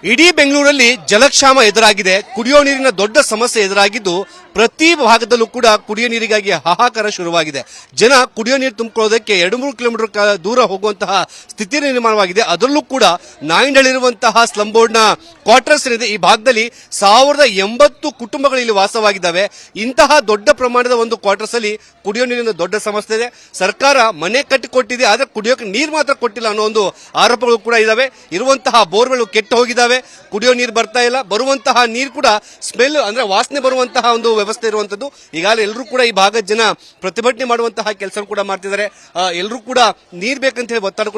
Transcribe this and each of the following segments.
ಇಡೀ ಬೆಂಗಳೂರಲ್ಲಿ ಜಲಕ್ಷಾಮ ಎದುರಾಗಿದೆ. ಕುಡಿಯೋ ನೀರಿನ ದೊಡ್ಡ ಸಮಸ್ಯೆ ಎದುರಾಗಿದ್ದು ಪ್ರತಿ ಭಾಗದಲ್ಲೂ ಕೂಡ ಕುಡಿಯೋ ನೀರಿಗಾಗಿ ಹಾಹಾಕಾರ ಶುರುವಾಗಿದೆ. ಜನ ಕುಡಿಯೋ ನೀರು ತುಂಬಿಕೊಳ್ಳೋದಕ್ಕೆ 2-3 ಕಿಲೋಮೀಟರ್ ದೂರ ಹೋಗುವಂತಹ ಸ್ಥಿತಿ ನಿರ್ಮಾಣವಾಗಿದೆ. ಅದರಲ್ಲೂ ಕೂಡ ನಾಯಿಂಡಲ್ಲಿರುವಂತಹ ಸ್ಲಂ ಬೋರ್ಡ್ನ ಕ್ವಾರ್ಟರ್ಸ್ ಏನಿದೆ ಈ ಭಾಗದಲ್ಲಿ 1080 ಕುಟುಂಬಗಳು ಇಲ್ಲಿ ವಾಸವಾಗಿದ್ದಾವೆ. ಇಂತಹ ದೊಡ್ಡ ಪ್ರಮಾಣದ ಒಂದು ಕ್ವಾರ್ಟರ್ಸ್ ಅಲ್ಲಿ ಕುಡಿಯೋ ನೀರಿನ ದೊಡ್ಡ ಸಮಸ್ಯೆ ಇದೆ. ಸರ್ಕಾರ ಮನೆ ಕಟ್ಟಿಕೊಟ್ಟಿದೆ, ಆದ್ರೆ ಕುಡಿಯೋಕೆ ನೀರು ಮಾತ್ರ ಕೊಟ್ಟಿಲ್ಲ ಅನ್ನೋ ಒಂದು ಆರೋಪಗಳು ಕೂಡ ಇದಾವೆ. ಇರುವಂತಹ ಬೋರ್ಗಳು ಕೆಟ್ಟು ಹೋಗಿದ್ದಾವೆ, ಕುಡಿಯೋ ನೀರು ಬರ್ತಾ ಇಲ್ಲ. ಬರುವಂತಹ ನೀರು ಕೂಡ ಸ್ಮೆಲ್ ಅಂದ್ರೆ ವಾಸನೆ ಬರುವಂತಹ ಒಂದು ವ್ಯವಸ್ಥೆ ಇರುವಂತದ್ದು. ಈಗಾಗಲೇ ಎಲ್ಲರೂ ಕೂಡ ಈ ಭಾಗದ ಜನ ಪ್ರತಿಭಟನೆ ಮಾಡುವಂತಹ ಕೆಲಸ ಕೂಡ ಮಾಡ್ತಿದ್ದಾರೆ. ಎಲ್ಲರೂ ಕೂಡ ನೀರ್ ಬೇಕಂತ ಹೇಳಿ ಒತ್ತಾಡ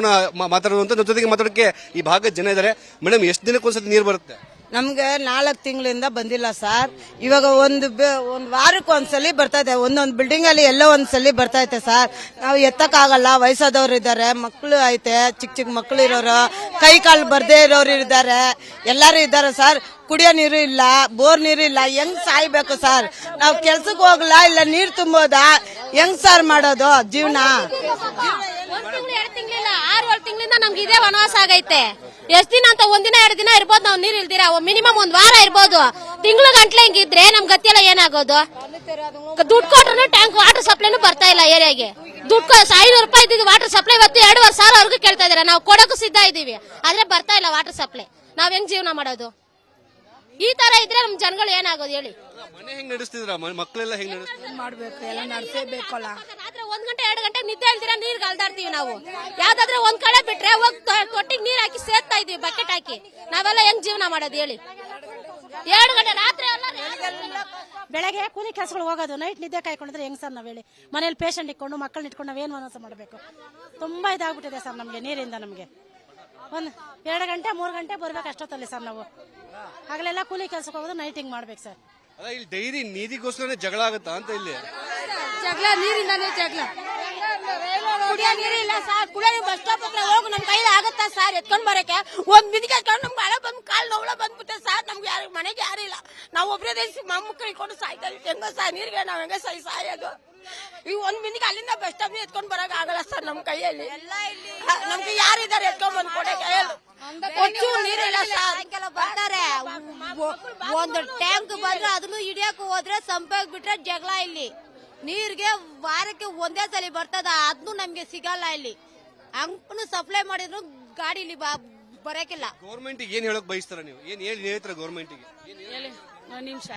ಮಾತಾಡುವಂತ ಜೊತೆಗೆ ಮಾತಾಡೋಕೆ ಈ ಭಾಗದ ಜನ ಇದ್ದಾರೆ. ಮೇಡಮ್, ಎಷ್ಟು ದಿನಕ್ಕೊಂದ್ಸತಿ ನೀರು ಬರುತ್ತೆ? ನಮ್ಗೆ 4 ತಿಂಗಳಿಂದ ಬಂದಿಲ್ಲ ಸರ್. ಇವಾಗ ಒಂದು ವಾರಕ್ಕೆ ಒಂದ್ಸಲಿ ಬರ್ತಾ ಇದೆ. ಒಂದೊಂದು ಬಿಲ್ಡಿಂಗ್ ಅಲ್ಲಿ ಎಲ್ಲೋ ಒಂದ್ಸಲಿ ಬರ್ತಾ ಐತೆ ಸರ್. ನಾವು ಎತ್ತಕ್ಕಾಗಲ್ಲ, ವಯಸ್ಸಾದವ್ರು ಇದ್ದಾರೆ, ಮಕ್ಕಳು ಐತೆ, ಚಿಕ್ಕ ಚಿಕ್ಕ ಮಕ್ಕಳು ಇರೋರು, ಕೈ ಕಾಲು ಬರ್ದೇ ಇರೋರು ಇದ್ದಾರೆ, ಎಲ್ಲಾರು ಇದ್ದಾರೆ ಸರ್. ಕುಡಿಯೋ ನೀರು ಇಲ್ಲ, ಬೋರ್ ನೀರು ಇಲ್ಲ. ಹೆಂಗ್ ಸಾಯ್ಬೇಕು ಸರ್? ನಾವು ಕೆಲ್ಸಕ್ಕೆ ಹೋಗಲ್ಲ, ಇಲ್ಲ ನೀರು ತುಂಬೋದಾ? ಹೆಂಗ್ ಸರ್ ಮಾಡೋದು ಜೀವನ? 6-7 ತಿಂಗಳಿಂದ ನಮ್ಗೆ ಇದೇ ವನವಾಸ ಆಗೈತೆ. ಎಷ್ಟ್ ದಿನ ಅಂತ ಒಂದಿನ 2 ದಿನ ಇರ್ಬೋದು ನಾವು ನೀರ್ ಇಲ್ದಿರ, ಮಿನಿಮಮ್ 1 ವಾರ ಇರ್ಬೋದು. ತಿಂಗಳು ಗಂಟ್ಲೆ ಹಿಂಗಿದ್ರೆ ನಮ್ ಗತಿಯೆಲ್ಲ ಏನಾಗೋದು? ದುಡ್ಡು ಕೊಟ್ರು ಟ್ಯಾಂಕ್ ವಾಟರ್ ಸಪ್ಲೈನು ಬರ್ತಾ ಇಲ್ಲ ಏರಿಯಾಗೆ. ದುಡ್ಡು 500 ರೂಪಾಯಿ ಇದ್ದಿದ್ದು ವಾಟರ್ ಸಪ್ಲೈ ಇವತ್ತು 2,500 ಕೇಳ್ತಾ ಇದಾರೆ. ನಾವು ಕೊಡೋಕು ಸಿದ್ಧ ಇದೀವಿ, ಆದ್ರೆ ಬರ್ತಾ ಇಲ್ಲ ವಾಟರ್ ಸಪ್ಲೈ. ನಾವ್ ಹೆಂಗ್ ಜೀವನ ಮಾಡೋದು? ಈ ತರ ಇದ್ರೆ ನಮ್ ಜನಗಳು ಏನಾಗೋದು ಹೇಳಿ? ಮನೆ ಹೆಂಗ್ ನಡೆಸ್ತಿದ್ರ? ಮಕ್ಕಳೆಲ್ಲ ಹೆಂಗ್ ಮಾಡ್ಬೇಕು? ಎಲ್ಲ ನಡೆಸಬೇಕಲ್ಲ. ರಾತ್ರಿ 1 ಗಂಟೆ 2 ಗಂಟೆ ನಿದ್ದೆ ಹೇಳ್ತೀರಾ, ನೀರ್ ಅಲ್ದಾಡ್ತೀವಿ ನಾವು. ಯಾವ್ದಾದ್ರೆ ಒಂದ್ ಕಡೆ ಬಿಟ್ರೆ ಹೋಗಿ ತೊಟ್ಟಿಗೆ ನೀರ್ ಹಾಕಿ ಸೇರ್ತಾ ಇದೀವಿ, ಬಕೆಟ್ ಹಾಕಿ. ನಾವೆಲ್ಲ ಹೆಂಗ್ ಜೀವನ ಮಾಡೋದು ಹೇಳಿ? 2 ಗಂಟೆ ರಾತ್ರಿ ಬೆಳಗ್ಗೆ ಕೂಲಿ ಕೆಲಸಗಳು ಹೋಗೋದು, ನೈಟ್ ನಿದ್ದೆ ಕಾಯ್ಕೊಂಡಿದ್ರೆ ಹೆಂಗ್ ಸರ್? ನಾವ್ ಹೇಳಿ, ಮನೇಲಿ ಪೇಷಂಟ್ ಇಟ್ಕೊಂಡು ಮಕ್ಕಳನ್ನ ಇಟ್ಕೊಂಡು ನಾವೇನ್ ಮನಸ್ಸು ಮಾಡಬೇಕು? ತುಂಬಾ ಇದಾಗ್ಬಿಟ್ಟಿದೆ ಸರ್ ನಮ್ಗೆ ನೀರಿಂದ. ನಮ್ಗೆ 2 ಗಂಟೆ 3 ಗಂಟೆ ಬರ್ಬೇಕು ಅಷ್ಟೊತ್ತಲ್ಲಿ ಸರ್. ನಾವು ಹಗಲೆಲ್ಲ ಕೂಲಿ ಕೆಲ್ಸಕ್ಕೆ ಹೋಗೋದು, ನೈಟ್ ಹಿಂಗ್ ಮಾಡ್ಬೇಕು ಸರ್. ಅಲ್ಲ, ಇಲ್ಲಿ ಡೈರಿ ನೀರಿಗೋಸ್ಕರ ಜಗಳ ಆಗುತ್ತಾ ಅಂತ? ಇಲ್ಲಿ ಜಗಳ ನೀರಿಂದಾನೇ ಜಗಳ. ಕುಡಿಯೋ ನೀರಿಲ್ಲ ಸರ್. ಕುಡಿಯೋ ನೀರು ಬಸ್ ಸ್ಟಾಪ್ ಹತ್ರ ಹೋಗು, ನಮ್ ಕೈಲಿ ಆಗತ್ತಾ ಸರ್ ಎತ್ಕೊಂಡ್ ಬರಕ್ಕೆ? ಒಂದ್ ಬಿದಿಗೆ ಎತ್ಕೊಂಡು ನಮ್ಗೆ ಹಳೆ ಬಂದು ಕಾಲ್ ನೋವುಳ ಬಂದ್ಬಿಟ್ಟೆ ಸರ್. ನಮ್ಗೆ ಯಾರು ಮನೆಗೆ ಯಾರು ಇಲ್ಲ, ನಾವು ಒಬ್ಬರೇ ದೇಶ ಮಕ್ಕಳು ಇಟ್ಕೊಂಡು ಸಾಯ್ತಾ ಇದ್ವಿ. ಹೆಂಗ ಸರ್ ನೀರಿಗೆ ನಾವ್ ಹೆಂಗ ಸಾಯೋದು? ಈ ಒಂದ್ ಬಿಂದಿಗೆ ಅಲ್ಲಿಂದ ಬಸ್ ಸ್ಟಾಪ್ ಎತ್ಕೊಂಡ್ ಬರಕ್ ಆಗಲ್ಲ ಸರ್ ನಮ್ ಕೈಯಲ್ಲಿ. ನಮ್ಗೆ ಯಾರಿದ್ದಾರೆ ಎತ್ಕೊಂಡ್ ಬಂದ್ ಕೊಡಕ್ಕೆ? ನೀರಿಲ್ಲ ಸರ್. ಬರ್ತಾರೆ, ಒಂದು ಟ್ಯಾಂಕ್ ಬಂದ್ರೆ ಅದನ್ನು ಹಿಡಿಯಕ್ ಹೋದ್ರೆ ಸಂಪರ್ಕ ಬಿಟ್ರೆ ಜಗಳ. ಇಲ್ಲಿ ನೀರ್ಗೆ ವಾರಕ್ಕೆ ಒಂದೇ ಸಲ ಬರ್ತದ, ಅದನ್ನು ನಮ್ಗೆ ಸಿಗಲ್ಲ. ಇಲ್ಲಿ ಹಂಗೂ ಸಪ್ಲೈ ಮಾಡಿದ್ರು ಗಾಡಿ ಇಲ್ಲಿ ಬರಕಿಲ್ಲ. ಗೌರ್ಮೆಂಟ್ ಏನ್ ಹೇಳಕ್ ಬಯಸ್ತಾರ ನೀವು? ಏನ್ ಹೇಳ್ತೀರಾ ಗೌರ್ಮೆಂಟ್ ಗೆ? ಒಂದ್ ನಿಮಿಷ.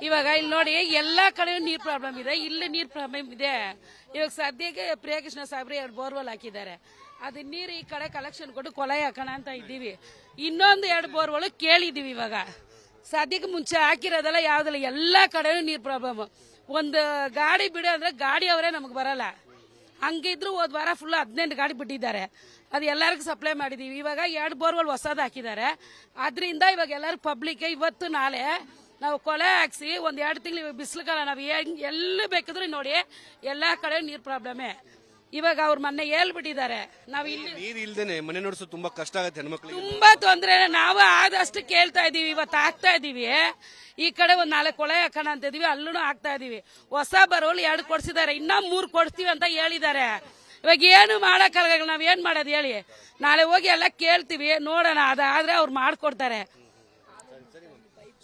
ಇವಾಗ ಇಲ್ಲಿ ನೋಡಿ, ಎಲ್ಲಾ ಕಡೆ ನೀರ್ ಪ್ರಾಬ್ಲಮ್ ಇದೆ, ಇಲ್ಲಿ ನೀರ್ ಪ್ರಾಬ್ಲಮ್ ಇದೆ. ಇವಾಗ ಸದ್ಯಕ್ಕೆ ಪ್ರಿಯಕೃಷ್ಣ ಸಾಬ್ರಿ 2 ಬೋರ್ವೆಲ್ ಹಾಕಿದ್ದಾರೆ. ಅದು ನೀರು ಈ ಕಡೆ ಕಲೆಕ್ಷನ್ ಕೊಟ್ಟು ಕೊಲೆ ಹಾಕೋಣ ಅಂತ ಇದ್ದೀವಿ. ಇನ್ನೊಂದು 2 ಬೋರ್ವೆಲ್ ಕೇಳಿದೀವಿ. ಇವಾಗ ಸದ್ಯಕ್ಕೆ ಮುಂಚೆ ಹಾಕಿರೋದಲ್ಲ ಯಾವ್ದಲ್ಲ, ಎಲ್ಲಾ ಕಡೆನೂ ನೀರ್ ಪ್ರಾಬ್ಲಮ್. ಒಂದು ಗಾಡಿ ಬಿಡು ಅಂದ್ರೆ ಗಾಡಿ ಅವರೇ ನಮಗ್ ಬರಲ್ಲ. ಹಂಗಿದ್ರು ಹೋದ್ ವಾರ ಫುಲ್ 18 ಗಾಡಿ ಬಿಟ್ಟಿದ್ದಾರೆ. ಅದು ಎಲ್ಲರಿಗೂ ಸಪ್ಲೈ ಮಾಡಿದೀವಿ. ಇವಾಗ 2 ಬೋರ್ವೆಲ್ ಹೊಸದ್ ಹಾಕಿದ್ದಾರೆ. ಆದ್ರಿಂದ ಇವಾಗ ಎಲ್ಲರೂ ಪಬ್ಲಿಕ್ ಇವತ್ತು ನಾಳೆ ನಾವು ಕೊಲೆ ಹಾಕ್ಸಿ 1-2 ತಿಂಗಳು ಬಿಸಿಲುಗಾಲ ನಾವು ಎಲ್ಲಿ ಬೇಕಿದ್ರು ನೋಡಿ ಎಲ್ಲಾ ಕಡೆ ನೀರ್ ಪ್ರಾಬ್ಲಮೇ. ಇವಾಗ ಅವ್ರ ಮೊನ್ನೆ ಹೇಳ್ಬಿಟ್ಟಿದ್ದಾರೆ, ನಾವ್ ಇಲ್ಲಿ ನೀರ್ ಇಲ್ದೇನೆ ಮನೆ ನೋಡಿಸೋದು ತುಂಬಾ ಕಷ್ಟ ಆಗುತ್ತೆ ಹೆಣ್ಮಕ್ಳಿಗೆ. ತುಂಬಾ ತೊಂದ್ರೆ. ನಾವು ಆದಷ್ಟು ಕೇಳ್ತಾ ಇದೀವಿ, ಇವತ್ತು ಹಾಕ್ತಾ ಇದೀವಿ. ಈ ಕಡೆ 4 ಕೊಳೆ ಹಾಕೋಣ ಅಂತ ಇದೀವಿ, ಅಲ್ಲೂ ಹಾಕ್ತಾ ಇದೀವಿ. ಹೊಸ ಬರೋಲ್ 2 ಕೊಡ್ಸಿದ್ದಾರೆ, ಇನ್ನ 3 ಕೊಡ್ತೀವಿ ಅಂತ ಹೇಳಿದ್ದಾರೆ. ಇವಾಗ ಏನು ಮಾಡಕ್ಕಾಗಲ್ಲ, ನಾವ್ ಏನ್ ಮಾಡೋದು ಹೇಳಿ? ನಾಳೆ ಹೋಗಿ ಎಲ್ಲ ಕೇಳ್ತೀವಿ, ನೋಡೋಣ. ಅದಾದ್ರೆ ಅವ್ರು ಮಾಡ್ಕೊಡ್ತಾರೆ.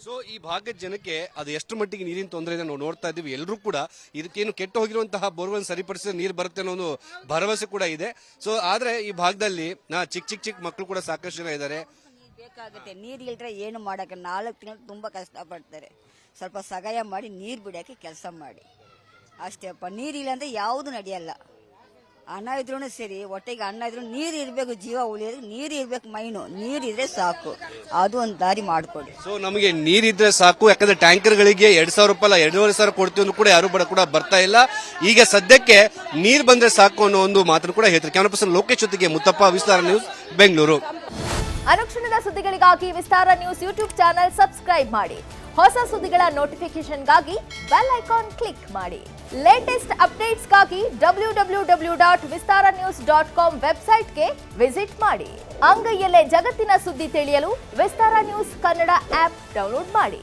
ಸೊ ಈ ಭಾಗದ ಜನಕ್ಕೆ ಅದು ಎಷ್ಟು ಮಟ್ಟಿಗೆ ನೀರಿನ ತೊಂದರೆ ಇದೆ ನಾವು ನೋಡ್ತಾ ಇದ್ದೀವಿ. ಎಲ್ಲರೂ ಕೂಡ ಇದಕ್ಕೇನು ಕೆಟ್ಟು ಹೋಗಿರುವಂತಹ ಬೋರ್ವೆಲ್ ಸರಿಪಡಿಸಿದ್ರೆ ನೀರು ಬರುತ್ತೆ ಅನ್ನೋ ಒಂದು ಭರವಸೆ ಕೂಡ ಇದೆ. ಸೊ ಆದ್ರೆ ಈ ಭಾಗದಲ್ಲಿ ಚಿಕ್ಕ ಮಕ್ಕಳು ಕೂಡ ಸಾಕಷ್ಟು ಜನ ಇದ್ದಾರೆ. ಬೇಕಾಗುತ್ತೆ ನೀರ್ ಇಲ್ದ್ರೆ ಏನು ಮಾಡಕ್ಕೆ 4 ತಿಂಗಳು ತುಂಬಾ ಕಷ್ಟ ಪಡ್ತಾರೆ. ಸ್ವಲ್ಪ ಸಹಾಯ ಮಾಡಿ ನೀರ್ ಬಿಡಕ್ಕೆ ಕೆಲಸ ಮಾಡಿ ಅಷ್ಟೇಪ್ಪ. ನೀರಿಲ್ಲ ಅಂದ್ರೆ ಯಾವುದು ನಡೆಯಲ್ಲ. ಅನ್ನ ಇದ್ರೂ ಸರಿ, ಹೊಟ್ಟೆಗೆ ಅನ್ನ ಇದ್ರು ನೀರು ಇರ್ಬೇಕು. ಜೀವ ಉಳಿಯೋದಕ್ಕೆ ನೀರು ಇರ್ಬೇಕು. ಮೈನು ನೀರಿದ್ರೆ ಸಾಕು, ಅದು ಒಂದು ದಾರಿ ಮಾಡ್ಕೊಡಿ. ಸೊ ನಮಗೆ ನೀರಿದ್ರೆ ಸಾಕು, ಯಾಕಂದ್ರೆ ಟ್ಯಾಂಕರ್ಗಳಿಗೆ 2,000 ರೂಪಾಯಿ 2,500 ಕೊಡ್ತೀವಿ ಅಂದ್ರೂ ಕೂಡ ಯಾರು ಕೂಡ ಬರ್ತಾ ಇಲ್ಲ. ಈಗ ಸದ್ಯಕ್ಕೆ ನೀರ್ ಬಂದ್ರೆ ಸಾಕು ಅನ್ನೋ ಒಂದು ಮಾತನ್ನು ಕೂಡ ಹೇಳ್ತಾರೆ. ಕ್ಯಾಮರಾ ಪರ್ಸನ್ ಲೋಕೇಶ್ ಜೊತೆಗೆ ಮುತ್ತಪ್ಪ, ವಿಸ್ತಾರ ನ್ಯೂಸ್, ಬೆಂಗಳೂರು. ಅನುಕ್ಷಣದ ಸುದ್ದಿಗಳಿಗಾಗಿ ವಿಸ್ತಾರ ನ್ಯೂಸ್ ಯೂಟ್ಯೂಬ್ ಚಾನೆಲ್ ಸಬ್ಸ್ಕ್ರೈಬ್ ಮಾಡಿ. ಹೊಸ ಸುದ್ದಿಗಳ ನೋಟಿಫಿಕೇಶನ್ಗಾಗಿ ಬೆಲ್ ಐಕಾನ್ ಕ್ಲಿಕ್ ಮಾಡಿ. ಲೇಟೆಸ್ಟ್ ಅಪ್ಡೇಟ್ಸ್ಗಾಗಿ www.vistaranews.com ವೆಬ್ಸೈಟ್ಗೆ ವಿಸಿಟ್ ಮಾಡಿ. ಅಂಗೈಯಲ್ಲೇ ಜಗತ್ತಿನ ಸುದ್ದಿ ತಿಳಿಯಲು ವಿಸ್ತಾರ ನ್ಯೂಸ್ ಕನ್ನಡ ಆಪ್ ಡೌನ್ಲೋಡ್ ಮಾಡಿ.